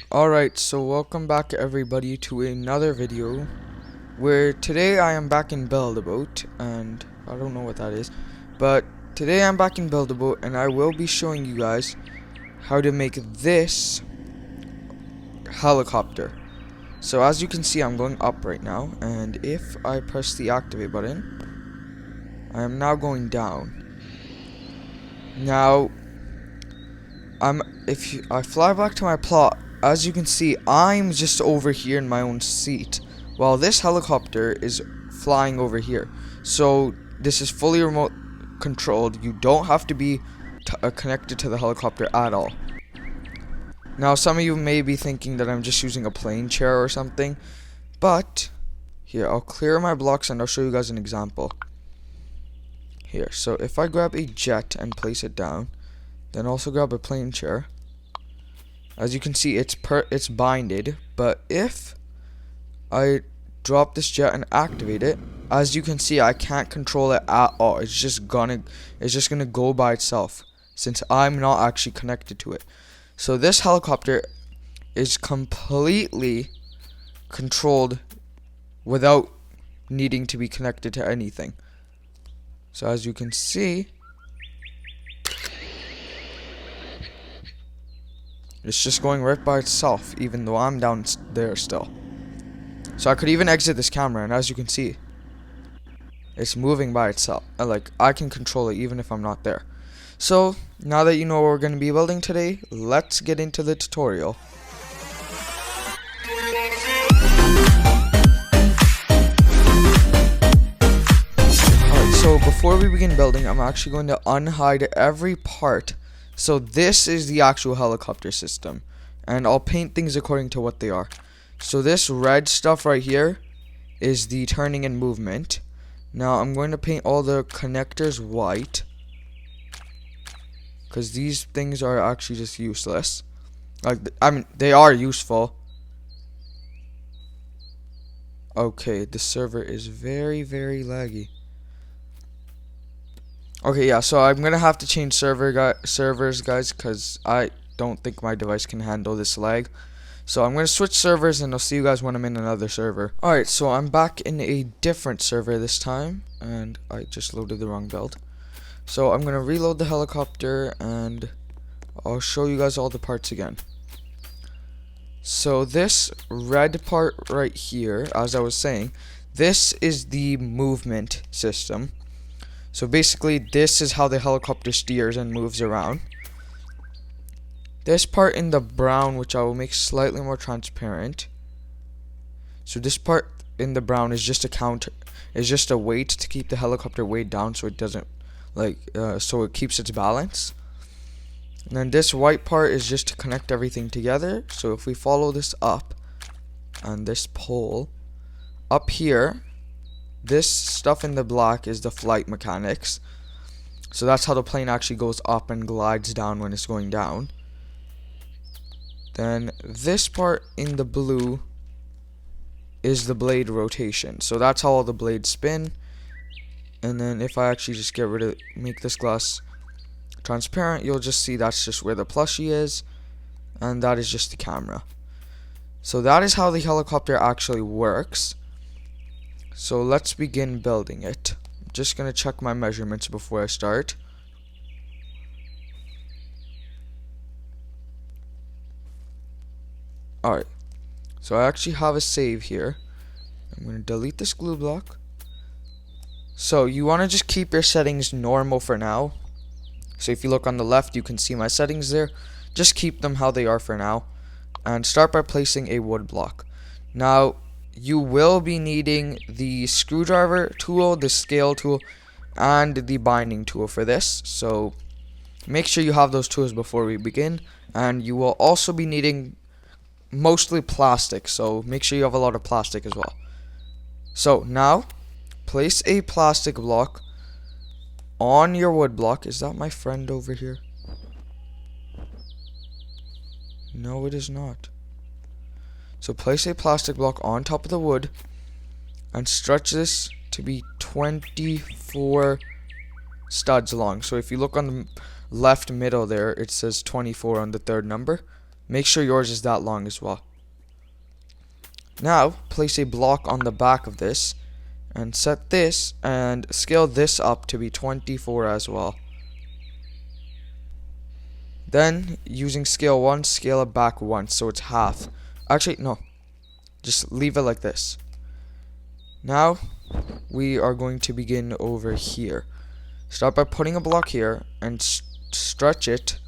Alright, so welcome back everybody to another video where today I am back in Build-A-Boat, and I don't know what that is, but today I'm back in Build-A-Boat and I will be showing you guys how to make this helicopter. So as you can see, I'm going up right now, and if I press the activate button, I am now going down. Now, if I fly back to my plot, as you can see, I'm just over here in my own seat, while this helicopter is flying over here. So this is fully remote controlled. You don't have to be connected to the helicopter at all. Now, some of you may be thinking that I'm just using a plane chair or something, but here, I'll clear my blocks and I'll show you guys an example. Here, so if I grab a jet and place it down, then also grab a plane chair. As you can see, it's binded, but if I drop this jet and activate it, as you can see, I can't control it at all. It's just gonna go by itself since I'm not actually connected to it. So this helicopter is completely controlled without needing to be connected to anything. So as you can see, it's just going right by itself, even though I'm down there still. So I could even exit this camera, and as you can see, it's moving by itself. Like, I can control it even if I'm not there. So, now that you know what we're going to be building today, let's get into the tutorial. Alright, so before we begin building, I'm actually going to unhide every part. So this is the actual helicopter system, and I'll paint things according to what they are. So this red stuff right here is the turning and movement. Now I'm going to paint all the connectors white, because these things are actually just useless. Like, I mean, they are useful. Okay, the server is very, very laggy. Okay, yeah, so I'm gonna have to change servers, guys, because I don't think my device can handle this lag. So I'm gonna switch servers, and I'll see you guys when I'm in another server. Alright, so I'm back in a different server this time, and I just loaded the wrong build. So I'm gonna reload the helicopter, and I'll show you guys all the parts again. So this red part right here, as I was saying, this is the movement system. So basically, this is how the helicopter steers and moves around. This part in the brown, which I will make slightly more transparent. So this part in the brown is just a weight to keep the helicopter weighed down, so it doesn't so it keeps its balance. And then this white part is just to connect everything together. So if we follow this up on this pole up here, this stuff in the black is the flight mechanics. So that's how the plane actually goes up and glides down when it's going down. Then this part in the blue is the blade rotation. So that's how all the blades spin. And then if I actually just make this glass transparent, you'll just see that's just where the plushie is, and that is just the camera. So that is how the helicopter actually works. So let's begin building it. I'm just gonna check my measurements before I start. Alright, so I actually have a save here. I'm gonna delete this glue block. So you wanna just keep your settings normal for now. So if you look on the left, you can see my settings there. Just keep them how they are for now. And start by placing a wood block. Now, you will be needing the screwdriver tool, the scale tool, and the binding tool for this. So make sure you have those tools before we begin. And you will also be needing mostly plastic. So make sure you have a lot of plastic as well. So now, place a plastic block on your wood block. Is that my friend over here? No, it is not. So place a plastic block on top of the wood and stretch this to be 24 studs long. So if you look on the left middle there, it says 24 on the third number. Make sure yours is that long as well. Now, place a block on the back of this and set this and scale this up to be 24 as well. Then, using scale 1, scale it back once so it's half. Actually, no. Just leave it like this. Now, we are going to begin over here. Start by putting a block here and stretch it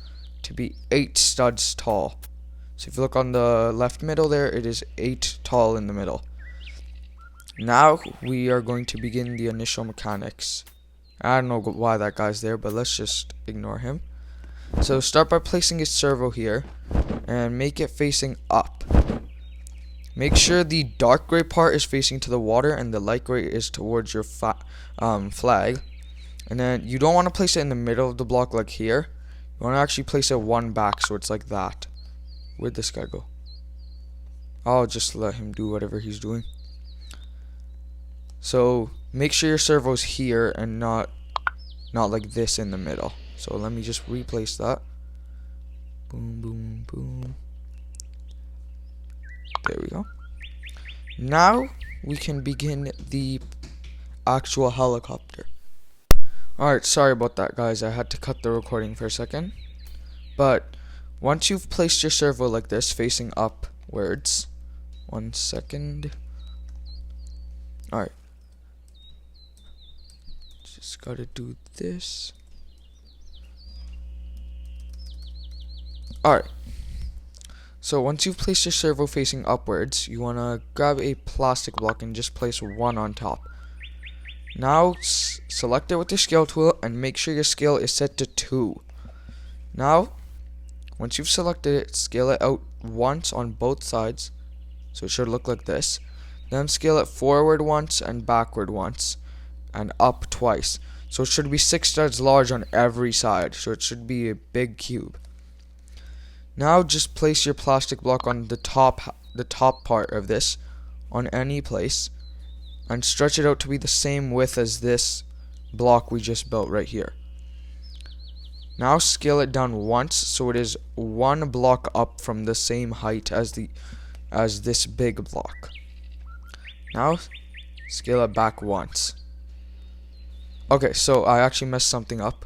to be 8 studs tall. So if you look on the left middle there, it is 8 tall in the middle. Now we are going to begin the initial mechanics. I don't know why that guy's there, but let's just ignore him. So start by placing a servo here and make it facing up. Make sure the dark gray part is facing to the water and the light gray is towards your flag. And then you don't want to place it in the middle of the block like here. You want to actually place it one back so it's like that. Where'd this guy go? I'll just let him do whatever he's doing. So make sure your servo's here and not like this in the middle. So let me just replace that. Boom, boom, boom. There we go. Now we can begin the actual helicopter. Alright, sorry about that, guys. I had to cut the recording for a second. But once you've placed your servo like this, facing upwards. 1 second. Alright. Just gotta do this. Alright. So once you've placed your servo facing upwards, you wanna grab a plastic block and just place one on top. Now select it with your scale tool and make sure your scale is set to 2. Now, once you've selected it, scale it out once on both sides. So it should look like this. Then scale it forward once and backward once. And up twice. So it should be 6 studs large on every side. So it should be a big cube. Now just place your plastic block on the top part of this on any place. And stretch it out to be the same width as this block we just built right here. Now scale it down once so it is one block up from the same height as this big block. Now scale it back once. Okay, so I actually messed something up.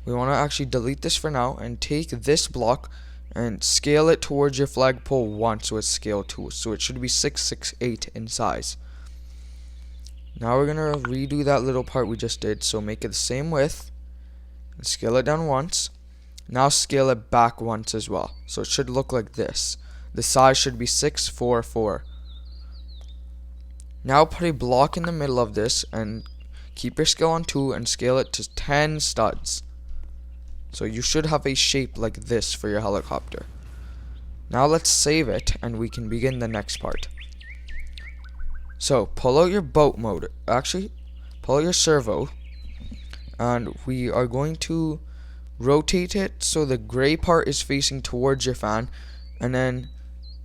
We want to actually delete this for now and take this block and scale it towards your flagpole once so it's scale 2. So it should be 668 in size. Now we're going to redo that little part we just did. So make it the same width. And scale it down once. Now scale it back once as well. So it should look like this. The size should be 644. Now put a block in the middle of this and keep your scale on 2 and scale it to 10 studs. So you should have a shape like this for your helicopter. Now let's save it and we can begin the next part. So pull out your boat motor. Actually, pull out your servo. And we are going to rotate it so the gray part is facing towards your fan. And then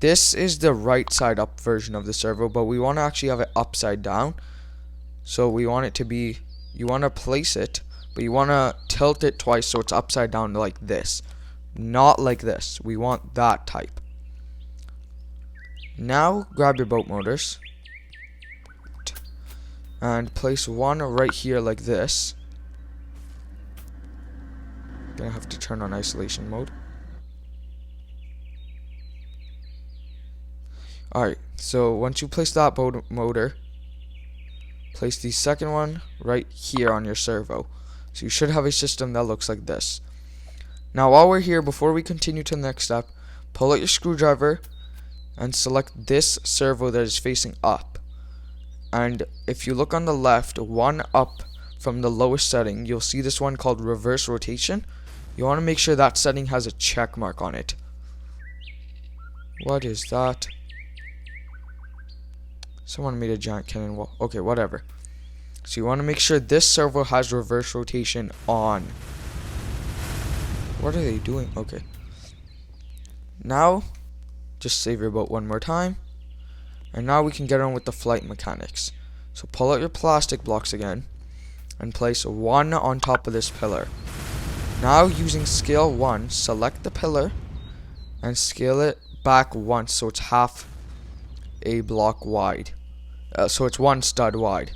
this is the right side up version of the servo, but we want to actually have it upside down. So we want it to be, you want to place it, but you want to tilt it twice so it's upside down like this. Not like this. We want that type. Now grab your boat motors. And place one right here like this. Gonna have to turn on isolation mode. Alright, so once you place that boat motor, place the second one right here on your servo. So you should have a system that looks like this. Now while we're here, before we continue to the next step, pull out your screwdriver and select this servo that is facing up. And if you look on the left, one up from the lowest setting, you'll see this one called reverse rotation. You want to make sure that setting has a check mark on it. What is that? Someone made a giant cannon wall. Okay, whatever. So you want to make sure this servo has reverse rotation on. What are they doing? Okay. Now, just save your boat one more time. And now we can get on with the flight mechanics. So pull out your plastic blocks again. And place one on top of this pillar. Now using scale 1, select the pillar. and scale it back once so it's half a block wide. So it's 1 stud wide.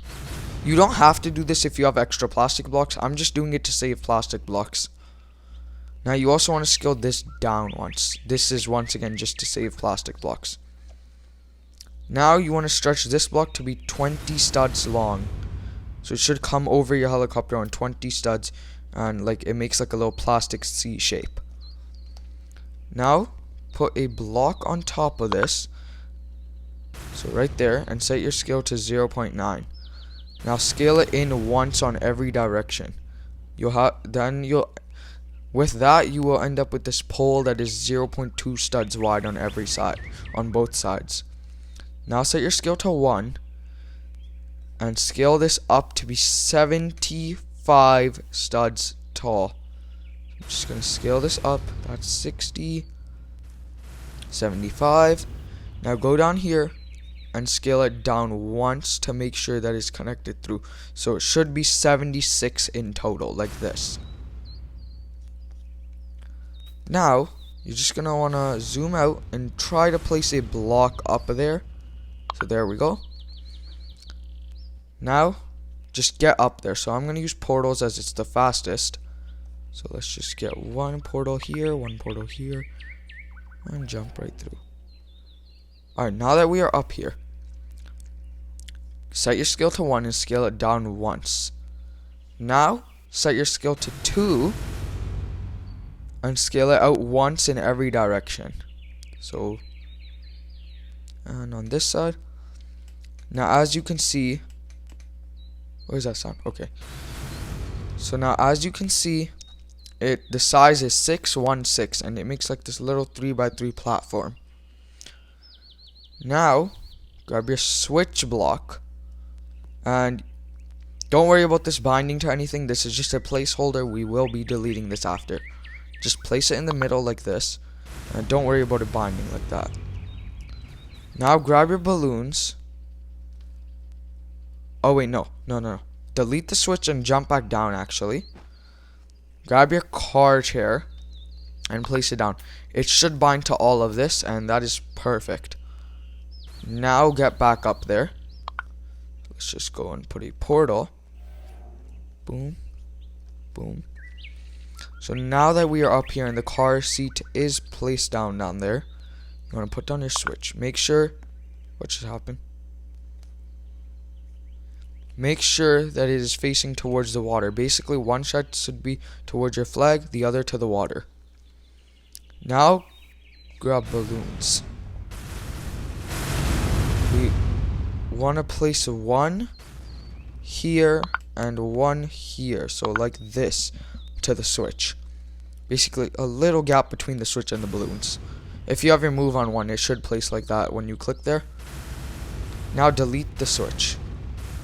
You don't have to do this if you have extra plastic blocks. I'm just doing it to save plastic blocks. Now you also want to scale this down once. This is once again just to save plastic blocks. Now you want to stretch this block to be 20 studs long. So it should come over your helicopter on 20 studs, and like it makes like a little plastic C shape. Now put a block on top of this. So right there, and set your scale to 0.9. Now scale it in once on every direction. With that you will end up with this pole that is 0.2 studs wide on every side, on both sides. Now set your scale to 1 and scale this up to be 75 studs tall. I'm just going to scale this up. That's 60, 75. Now go down here and scale it down once to make sure that it's connected through. So it should be 76 in total, like this. Now you're just going to want to zoom out and try to place a block up there. So there we go. Now just get up there. So I'm going to use portals as it's the fastest. So let's just get one portal here, and jump right through. Alright, now that we are up here, set your scale to 1 and scale it down once. Now set your scale to 2 and scale it out once in every direction. So, and on this side. Now as you can see, where's that sound? Okay. So now as you can see, the size is 616 and it makes like this little 3x3 platform. Now grab your switch block and don't worry about this binding to anything. This is just a placeholder. We will be deleting this after. Just place it in the middle like this and don't worry about it binding like that. Now grab your balloons. Oh wait, no. Delete the switch and jump back down actually. Grab your car chair and place it down. It should bind to all of this and that is perfect. Now get back up there. Let's just go and put a portal. Boom. Boom. So now that we are up here and the car seat is placed down there, you want to put down your switch. Make sure, what should happen? Make sure that it is facing towards the water. Basically, one side should be towards your flag, the other to the water. Now, grab balloons. We want to place one here and one here. So like this to the switch. Basically, a little gap between the switch and the balloons. If you have your move on one, it should place like that when you click there. Now delete the switch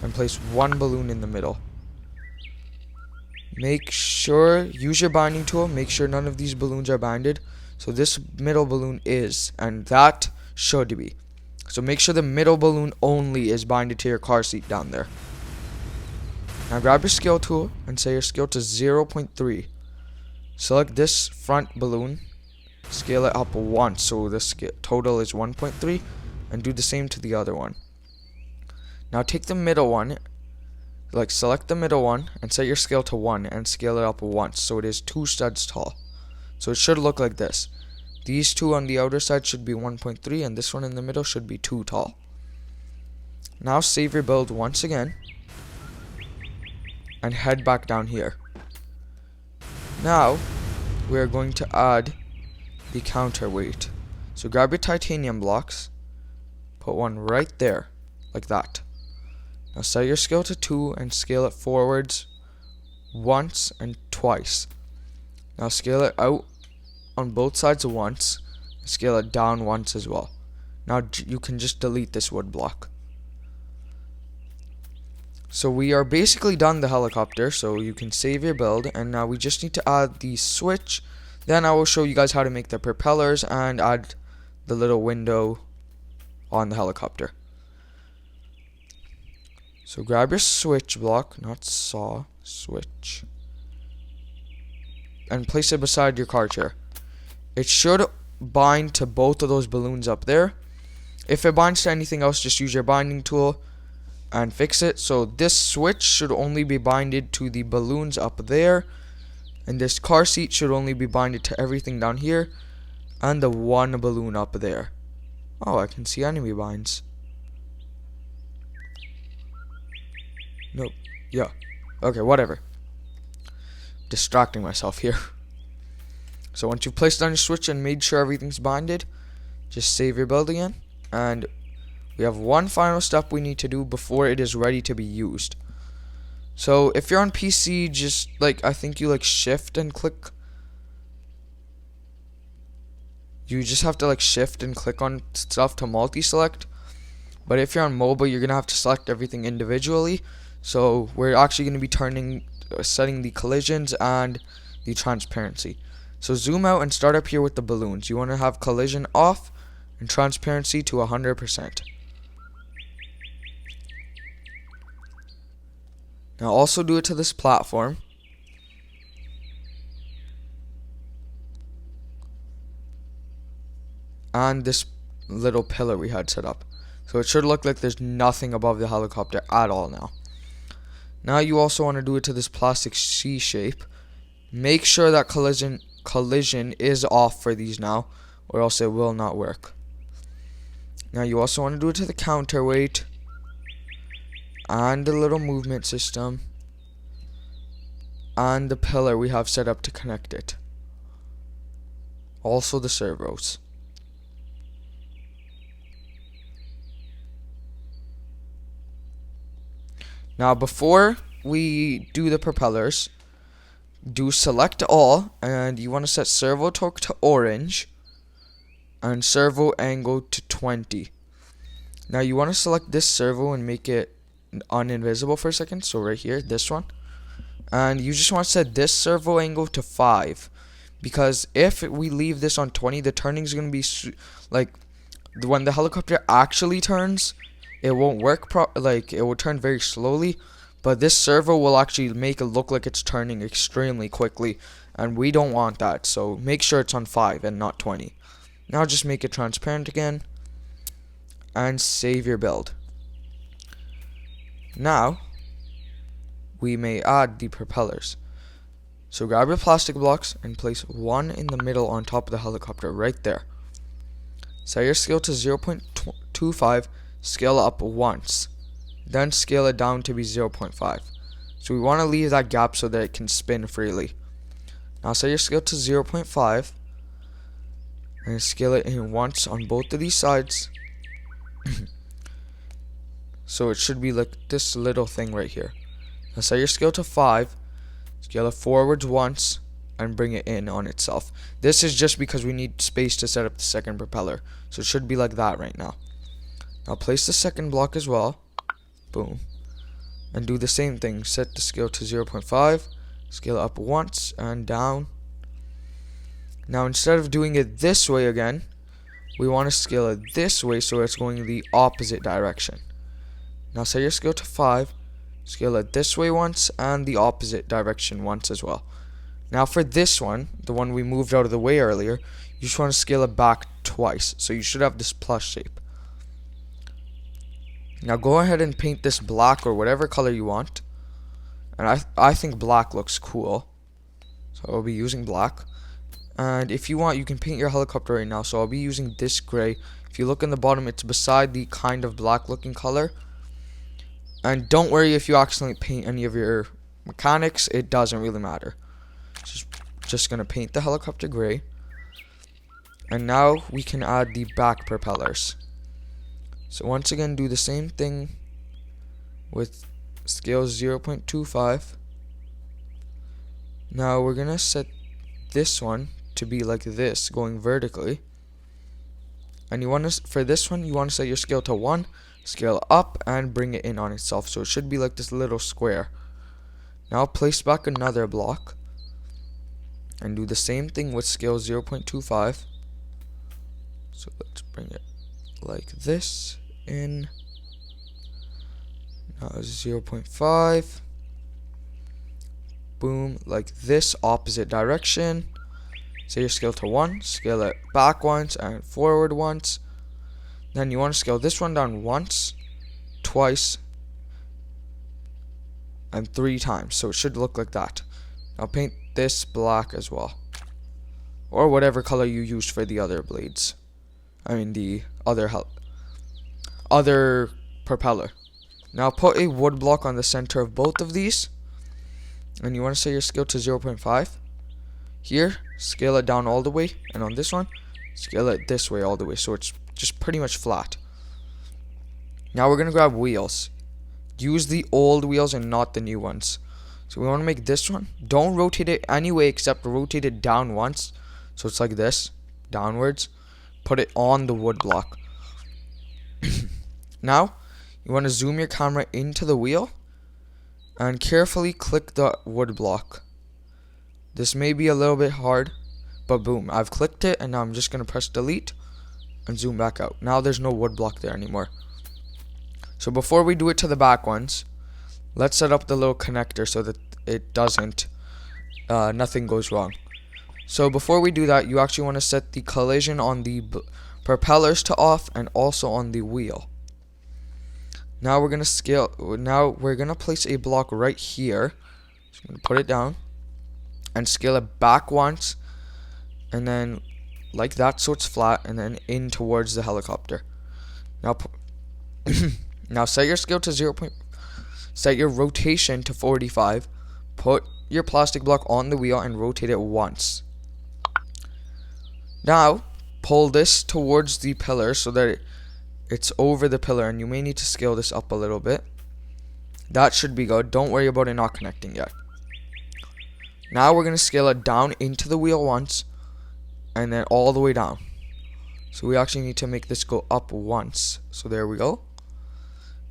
and place one balloon in the middle. Make sure, use your binding tool, make sure none of these balloons are binded. So this middle balloon is, and that should be. So make sure the middle balloon only is binded to your car seat down there. Now grab your scale tool and set your scale to 0.3. Select this front balloon, scale it up once so the total is 1.3, and do the same to the other one. Now take the middle one, select the middle one and set your scale to 1 and scale it up once so it is 2 studs tall. So it should look like this. These two on the outer side should be 1.3 and this one in the middle should be 2 tall. Now save your build once again and head back down here. Now we are going to add the counterweight. So grab your titanium blocks, put one right there like that. Now set your scale to 2 and scale it forwards once and twice. Now scale it out on both sides once, and scale it down once as well. Now you can just delete this wood block. So we are basically done the helicopter, so you can save your build, and now we just need to add the switch. Then I will show you guys how to make the propellers and add the little window on the helicopter. So grab your switch block, not saw, switch, and place it beside your car chair. It should bind to both of those balloons up there. If it binds to anything else, just use your binding tool and fix it. So this switch should only be binded to the balloons up there, and this car seat should only be binded to everything down here and the one balloon up there. Oh, I can see enemy binds. Nope. Yeah. Okay, whatever. Distracting myself here. So once you've placed down your switch and made sure everything's binded, just save your build again. And we have one final step we need to do before it is ready to be used. So if you're on PC, just I think you shift and click. You just have to shift and click on stuff to multi-select. But if you're on mobile, you're gonna have to select everything individually. So we're actually gonna be setting the collisions and the transparency. So zoom out and start up here with the balloons. You want to have collision off and transparency to 100%. Now also do it to this platform. And this little pillar we had set up. So it should look like there's nothing above the helicopter at all now. Now you also want to do it to this plastic C shape. Make sure that collision is off for these now, or else it will not work. Now you also want to do it to the counterweight and the little movement system and the pillar we have set up to connect it. Also the servos. Now before we do the propellers, do select all, and you want to set servo torque to orange and servo angle to 20. Now you want to select this servo and make it uninvisible for a second, so right here, this one. And you just want to set this servo angle to 5, because if we leave this on 20, the turning is going to be when the helicopter actually turns, it won't work it will turn very slowly, but this servo will actually make it look like it's turning extremely quickly, and we don't want that. So make sure it's on 5 and not 20. Now just make it transparent again and save your build. Now we may add the propellers. So grab your plastic blocks and place one in the middle on top of the helicopter right there. Set your scale to 0.25, scale up once, then scale it down to be 0.5. So we want to leave that gap so that it can spin freely. Now set your scale to 0.5 and scale it in once on both of these sides. So it should be like this little thing right here. Now set your scale to 5, scale it forwards once, and bring it in on itself. This is just because we need space to set up the second propeller. So it should be like that right now. Now place the second block as well. Boom. And do the same thing. Set the scale to 0.5. Scale up once and down. Now instead of doing it this way again, we want to scale it this way so it's going the opposite direction. Now set your scale to 5. Scale it this way once and the opposite direction once as well. Now for this one, the one we moved out of the way earlier, you just want to scale it back twice. So you should have this plus shape. Now go ahead and paint this black or whatever color you want. And I think black looks cool. So I'll be using black. And if you want, you can paint your helicopter right now. So I'll be using this gray. If you look in the bottom, it's beside the kind of black looking color. And don't worry if you accidentally paint any of your mechanics. It doesn't really matter. Just going to paint the helicopter gray. And now we can add the back propellers. So once again, do the same thing with scale 0.25. Now we're going to set this one to be like this, going vertically. And you want to, for this one, you want to set your scale to 1, scale up, and bring it in on itself. So it should be like this little square. Now place back another block. And do the same thing with scale 0.25. So let's bring it like this in. Now 0.5. Boom, like this, opposite direction. Set your scale to 1, scale it back once and forward once. Then you want to scale this one down once, twice, and 3 times. So it should look like that. Now paint this black as well. Or whatever color you used for the other blades. I mean the other propeller. Now put a wood block on the center of both of these. And you want to set your scale to 0.5. Here, scale it down all the way. And on this one, scale it this way all the way. So it's just pretty much flat. Now we're going to grab wheels. Use the old wheels and not the new ones. So we want to make this one. Don't rotate it any way except rotate it down once. So it's like this, downwards. Put it on the wood block. Now, you want to zoom your camera into the wheel and carefully click the wood block. This may be a little bit hard, but boom, I've clicked it and now I'm just going to press delete and zoom back out. Now there's no wood block there anymore. So before we do it to the back ones, let's set up the little connector so that it doesn't, nothing goes wrong. So before we do that, you actually want to set the collision on the propellers to off and also on the wheel. Now we're going to place a block right here. So I'm going to put it down and scale it back once and then like that so it's flat and then in towards the helicopter. Now now set your scale to 0. Set your rotation to 45. Put your plastic block on the wheel and rotate it once. Now pull this towards the pillar so that it's over the pillar, and you may need to scale this up a little bit. That should be good. Don't worry about it not connecting yet. Now we're going to scale it down into the wheel once and then all the way down. So we actually need to make this go up once. So there we go.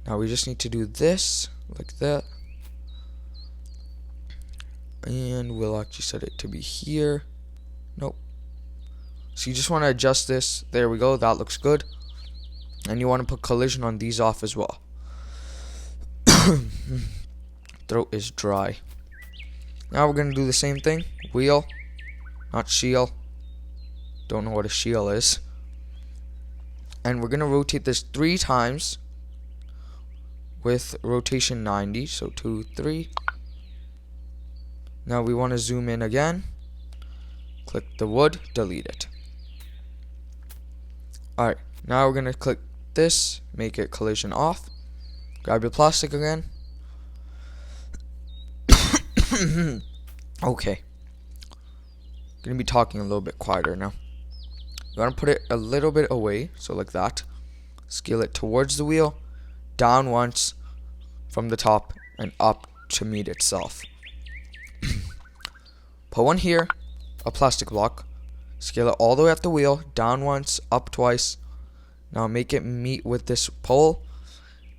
Now we just need to do this like that. And we'll actually set it to be here. Nope. So you just want to adjust this. There we go. That looks good. And you want to put collision on these off as well. Throat is dry. Now we're going to do the same thing. Wheel, not shield. Don't know what a shield is. And we're going to rotate this 3 times with rotation 90. So 2, 3. Now we want to zoom in again. Click the wood, delete it. Alright, now we're going to click this, make it collision off. Grab your plastic again. Okay. Gonna be talking a little bit quieter now. You want to put it a little bit away, so like that. Scale it towards the wheel, down once from the top and up to meet itself. Put one here, a plastic block. Scale it all the way up the wheel, down once, up twice. Now make it meet with this pole.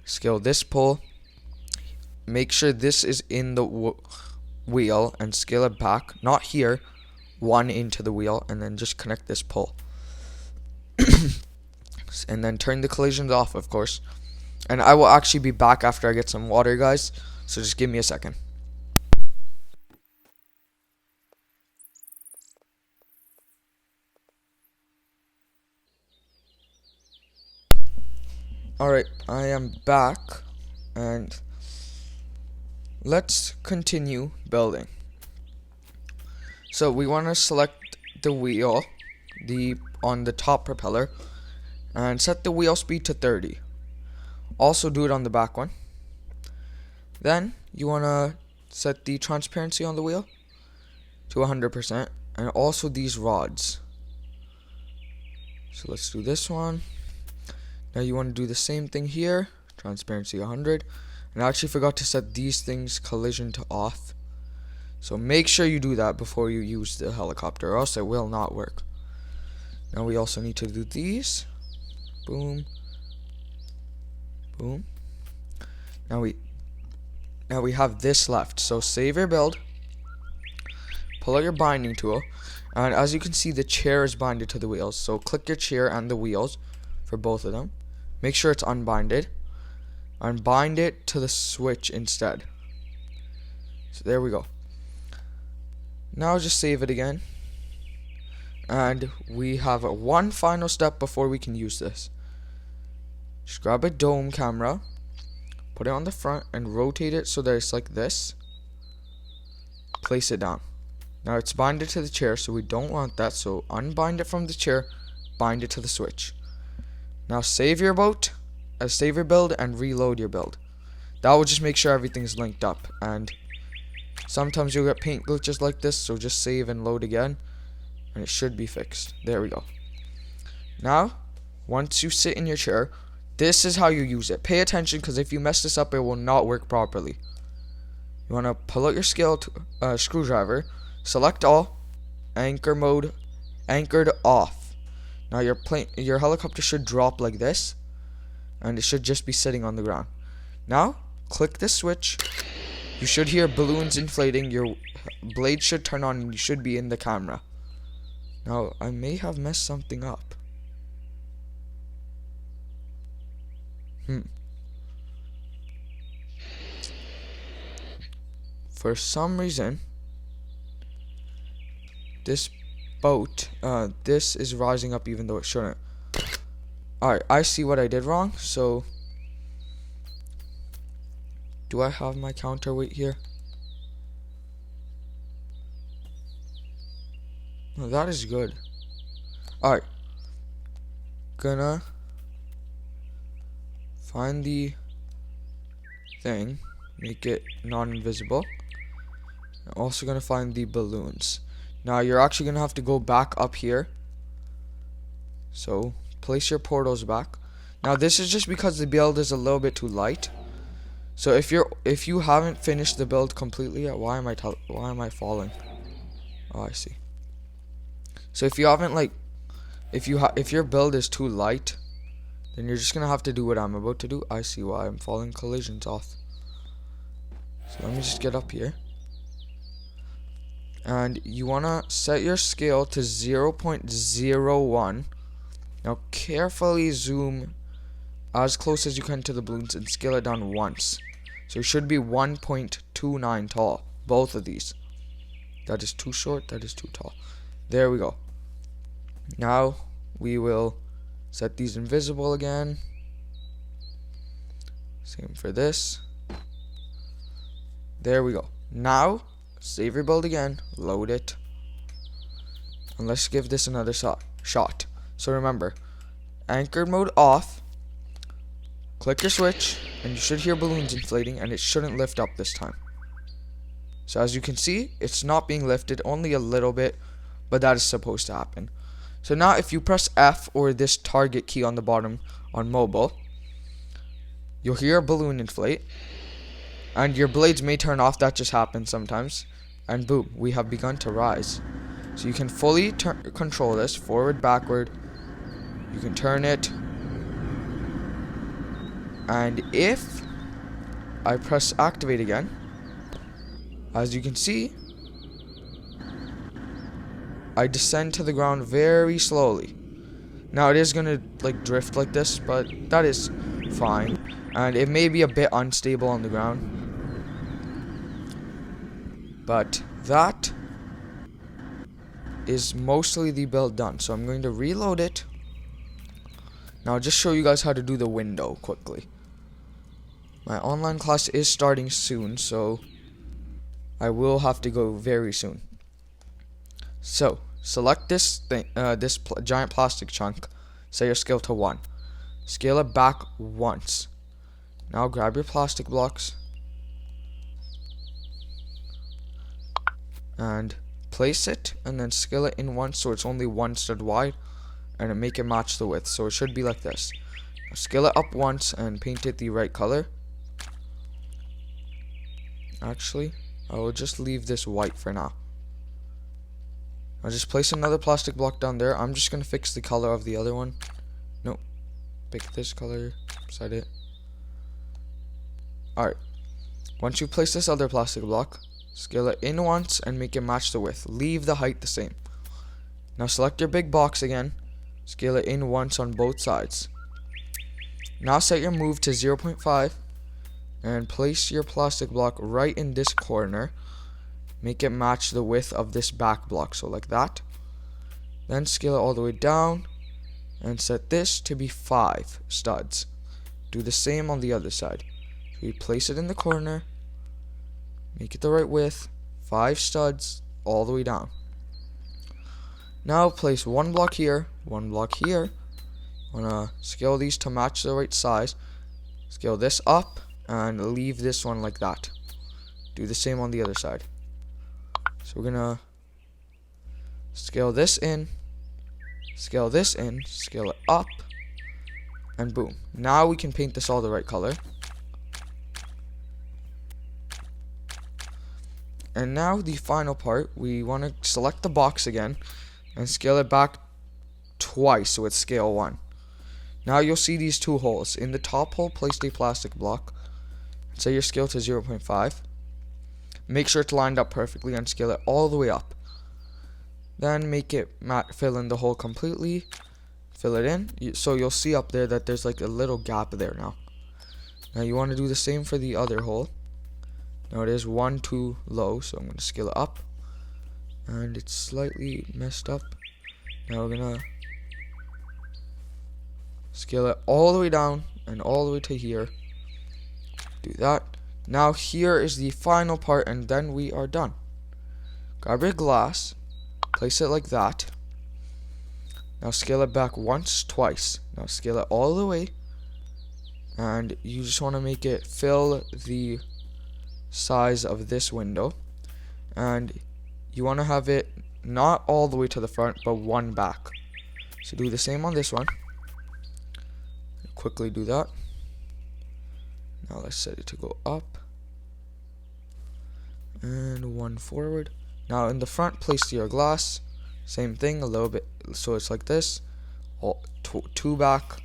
Scale this pole. Make sure this is in the wheel and scale it back, not here, 1 into the wheel, and then just connect this pole. And then turn the collisions off, of course. And I will actually be back after I get some water, guys. So just give me a second. Alright, I am back, and let's continue building. So we want to select the wheel on the top propeller and set the wheel speed to 30. Also do it on the back one. Then you want to set the transparency on the wheel to 100% and also these rods. So let's do this one. Now you want to do the same thing here, transparency 100. And I actually forgot to set these things collision to off. So make sure you do that before you use the helicopter, or else it will not work. Now we also need to do these. Boom. Boom. Now we have this left. So save your build. Pull out your binding tool. And as you can see, the chair is binded to the wheels. So click your chair and the wheels for both of them. Make sure it's unbinded. And bind it to the switch instead. So there we go. Now just save it again. And we have one final step before we can use this. Just grab a dome camera, put it on the front, and rotate it so that it's like this. Place it down. Now it's binded to the chair, so we don't want that, so unbind it from the chair, bind it to the switch. Now save your build, and reload your build. That will just make sure everything's linked up, and sometimes you'll get paint glitches like this, so just save and load again, and it should be fixed. There we go. Now, once you sit in your chair, this is how you use it. Pay attention, because if you mess this up, it will not work properly. You want to pull out your screwdriver, select all, anchor mode, anchored off. Now your helicopter should drop like this, and it should just be sitting on the ground. Now, click this switch. You should hear balloons inflating, your blade should turn on, and you should be in the camera. Now, I may have messed something up. For some reason, this boat, this is rising up even though it shouldn't. Alright, I see what I did wrong, so do I have my counterweight here? No, that is good. Alright, gonna find the thing, make it non-invisible. I'm also gonna find the balloons. Now you're actually gonna have to go back up here, so place your portals back. Now this is just because the build is a little bit too light. So if you haven't finished the build completely yet, why am I falling? Oh, I see. So if you haven't if your build is too light, then you're just gonna have to do what I'm about to do. I see why I'm falling collisions off. So let me just get up here. And you wanna set your scale to 0.01. Now carefully zoom as close as you can to the balloons and scale it down once. So it should be 1.29 tall. Both of these. That is too short, that is too tall. There we go. Now we will set these invisible again. Same for this. There we go. Now save your build again, load it, and let's give this another shot. So remember, anchored mode off, click your switch, and you should hear balloons inflating, and it shouldn't lift up this time. So as you can see, it's not being lifted, only a little bit, but that is supposed to happen. So now if you press F or this target key on the bottom on mobile, you'll hear a balloon inflate, and your blades may turn off. That just happens sometimes. And boom, we have begun to rise. So you can fully control this, forward, backward. You can turn it. And if I press activate again, as you can see, I descend to the ground very slowly. Now it is gonna drift like this, but that is fine. And it may be a bit unstable on the ground. But that is mostly the build done. So I'm going to reload it. Now I'll just show you guys how to do the window quickly. My online class is starting soon, so I will have to go very soon. So select this thing, giant plastic chunk. Set your scale to 1. Scale it back once. Now grab your plastic blocks and place it, and then scale it in once so it's only 1 stud wide, and make it match the width. So it should be like this. Now scale it up once and paint it the right color. Actually, I will just leave this white for now. I'll just place another plastic block down there. I'm just gonna fix the color of the other one. No, pick this color, set it. Alright, once you place this other plastic block, scale it in once and make it match the width. Leave the height the same. Now select your big box again, scale it in once on both sides. Now set your move to 0.5 and place your plastic block right in this corner. Make it match the width of this back block, so like that. Then scale it all the way down and set this to be 5 studs. Do the same on the other side. So we place it in the corner, make it the right width, 5 studs all the way down. Now place one block here, one block here. Wanna scale these to match the right size. Scale this up and leave this one like that. Do the same on the other side. So we're gonna scale this in, scale this in, scale it up, and boom. Now we can paint this all the right color. And now the final part, we want to select the box again and scale it back twice, so it's scale 1. Now you'll see these 2 holes. In the top hole, place a plastic block. Set your scale to 0.5. Make sure it's lined up perfectly and scale it all the way up. Then make it fill in the hole completely. Fill it in. So you'll see up there that there's like a little gap there now. Now you want to do the same for the other hole. Now it is 1 too low, so I'm going to scale it up. And it's slightly messed up. Now we're going to scale it all the way down and all the way to here. Do that. Now here is the final part, and then we are done. Grab your glass, place it like that. Now scale it back once, twice. Now scale it all the way, and you just want to make it fill the size of this window, and you want to have it not all the way to the front, but one back. So do the same on this one. Quickly do that. Now let's set it to go up and 1 forward. Now in the front, place your glass. Same thing, a little bit, so it's like this. Two back,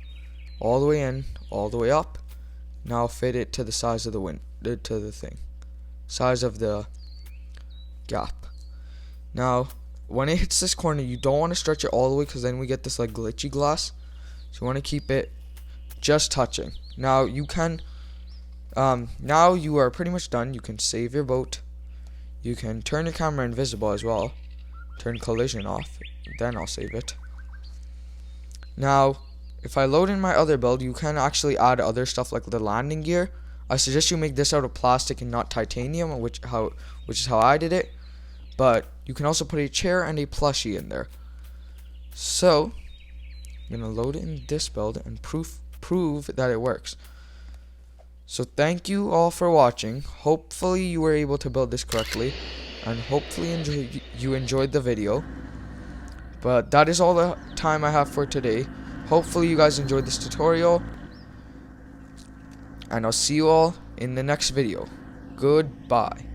all the way in, all the way up. Now fit it to the size of the size of the gap. Now when it hits this corner, you don't want to stretch it all the way, because then we get this like glitchy glass. So you want to keep it just touching. Now you can now you are pretty much done. You can save your boat. You can turn your camera invisible as well. Turn collision off. Then I'll save it. Now, if I load in my other build, you can actually add other stuff like the landing gear. I suggest you make this out of plastic and not titanium, which is how I did it. But you can also put a chair and a plushie in there. So, I'm gonna load it in this build and prove that it works. So thank you all for watching. Hopefully you were able to build this correctly, and hopefully you enjoyed the video. But that is all the time I have for today. Hopefully you guys enjoyed this tutorial, and I'll see you all in the next video. Goodbye.